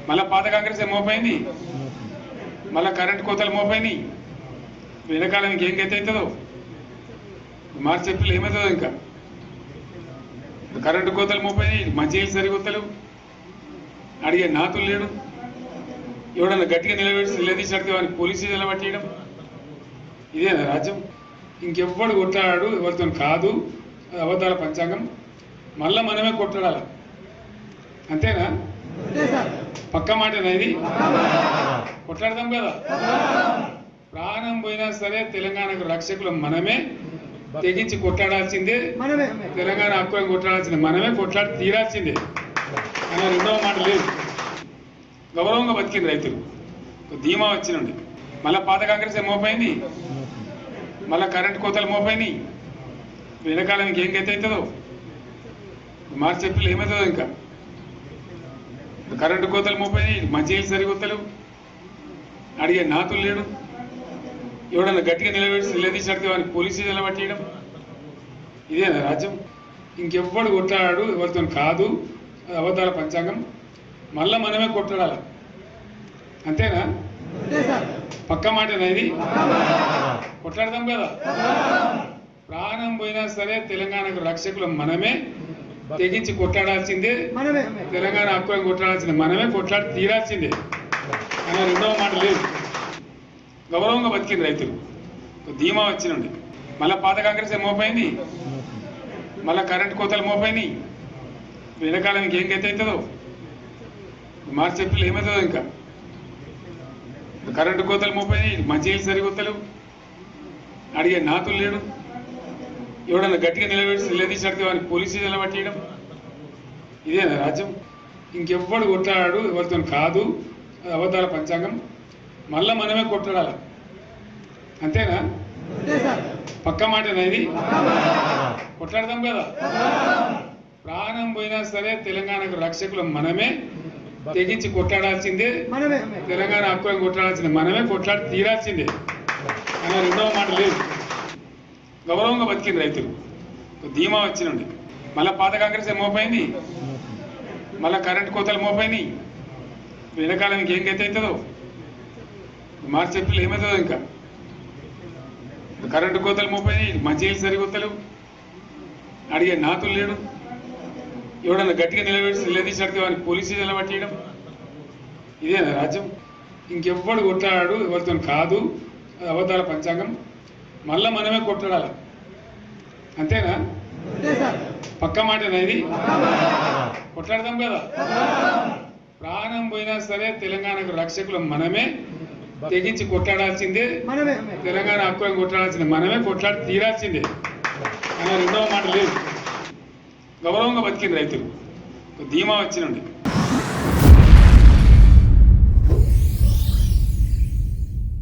మళ్ళా పాత కాంగ్రెస్ మోపైంది, మళ్ళా కరెంట్ కోతలు మోపైనాయి. వెనకాలం ఇంకేం గతి అవుతుందో మార్చి ఏప్రిల్ ఏమవుతుందో ఇంకా కరెంటు కోతలు మోపైనాయి, మంచినీళ్ళు సరికొత్తలు, అడిగే నాతులు లేడు. ఎవడన్నా గట్టిగా నిలదీసినట్టు వాడిని పోలీసు నిలబట్టేయడం ఇదేనా రాజ్యం? ఇంకెవ్వడు కొట్లాడాడు, ఎవరితో కాదు. అది అబద్ధాల పంచాంగం. మళ్ళా మనమే కొట్లాడాలి, అంతేనా? పక్క మాటనా ఇది? కొట్లాడదాం కదా. ప్రాణం పోయినా సరే తెలంగాణకు రక్షకులు మనమే, తెగించి కొట్లాడాల్సిందే. తెలంగాణ హక్కులను కొట్లాడాల్సిందే, మనమే కొట్లాడి తీరాల్సిందే. అనే రెండవ మాట లేదు. గౌరవంగా బతికింది రైతులు, ధీమా వచ్చినండి. మళ్ళా పాత కాంగ్రెస్ మోపైంది, మళ్ళా కరెంట్ కోతలు మోపైనాయి. వెనకాలం ఇంకేం గతి అవుతుందో మార్చి ఏప్రిల్ ఏమవుతుందో ఇంకా కరెంటు కోతలు మోపైనాయి, మంచినీళ్ళు సరికొత్తలు, అడిగే నాతులు లేడు. ఎవడన్నా గట్టిగా నిలదీసినట్టు వాడిని పోలీసు నిలబట్టేయడం ఇదేనా రాజ్యం? ఇంకెవ్వడు కొట్లాడాడు, ఎవరితో కాదు. అది అబద్ధాల పంచాంగం. మళ్ళా మనమే కొట్లాడాలి, అంతేనా? పక్క మాటనా ఇది? కొట్లాడదాం కదా. ప్రాణం పోయినా సరే తెలంగాణకు రక్షకులు మనమే, తెగించి కొట్లాడాల్సిందే. తెలంగాణ హక్కులను కొట్లాడాల్సిందే, మనమే కొట్లాడి తీరాల్సిందే. అనే రెండవ మాట లేదు. గౌరవంగా బతికింది రైతులు, ధీమా వచ్చినండి. మళ్ళా పాత కాంగ్రెస్ మోపైంది, మళ్ళా కరెంట్ కోతలు మోపైనాయి. వెనకాలం ఇంకేం గతి అవుతుందో మార్చి ఏప్రిల్ ఏమవుతుందో ఇంకా కరెంటు కోతలు మోపైనాయి, మంచినీళ్ళు సరికొత్తలు, అడిగే నాతులు లేడు. ఎవడన్నా గట్టిగా నిలదీసినట్టు వాడిని పోలీసు నిలబట్టేయడం ఇదేనా రాజ్యం? ఇంకెవ్వడు కొట్లాడాడు, ఎవరితో కాదు. అది అబద్ధాల పంచాంగం. మళ్ళా మనమే కొట్లాడాలి, అంతేనా? పక్క మాటనా ఇది? కొట్లాడదాం కదా. ప్రాణం పోయినా సరే తెలంగాణకు రక్షకులు మనమే, తెగించి కొట్లాడాల్సిందే. తెలంగాణ హక్కులను కొట్లాడాల్సిందే, మనమే కొట్లాడి తీరాల్సిందే. అనే రెండవ మాట లేదు. గౌరవంగా బతికింది రైతులు, ధీమా వచ్చినండి. మళ్ళా పాత కాంగ్రెస్ మోపైంది, మళ్ళా కరెంట్ కోతలు మోపైనాయి. వెనకాలం ఇంకేం గతి అవుతుందో మార్చి ఏప్రిల్ ఏమవుతుందో ఇంకా కరెంటు కోతలు మోపైనాయి, మంచినీళ్ళు సరికొత్తలు, అడిగే నాతులు లేడు. ఎవడన్నా గట్టిగా నిలదీసినట్టు వాడిని పోలీసు నిలబట్టేయడం ఇదేనా రాజ్యం? ఇంకెవ్వడు కొట్లాడాడు, ఎవరితో కాదు. అది అబద్ధాల పంచాంగం. మళ్ళా మనమే కొట్లాడాలి, అంతేనా? పక్క మాటనా ఇది? కొట్లాడదాం కదా. ప్రాణం పోయినా సరే తెలంగాణకు రక్షకులు మనమే, తెగించి కొట్లాడాల్సిందే. తెలంగాణ హక్కులను కొట్లాడాల్సిందే, మనమే కొట్లాడి తీరాల్సిందే. అనే రెండవ మాట లేదు. గౌరవంగా బతికింది రైతులు, ధీమా వచ్చినండి.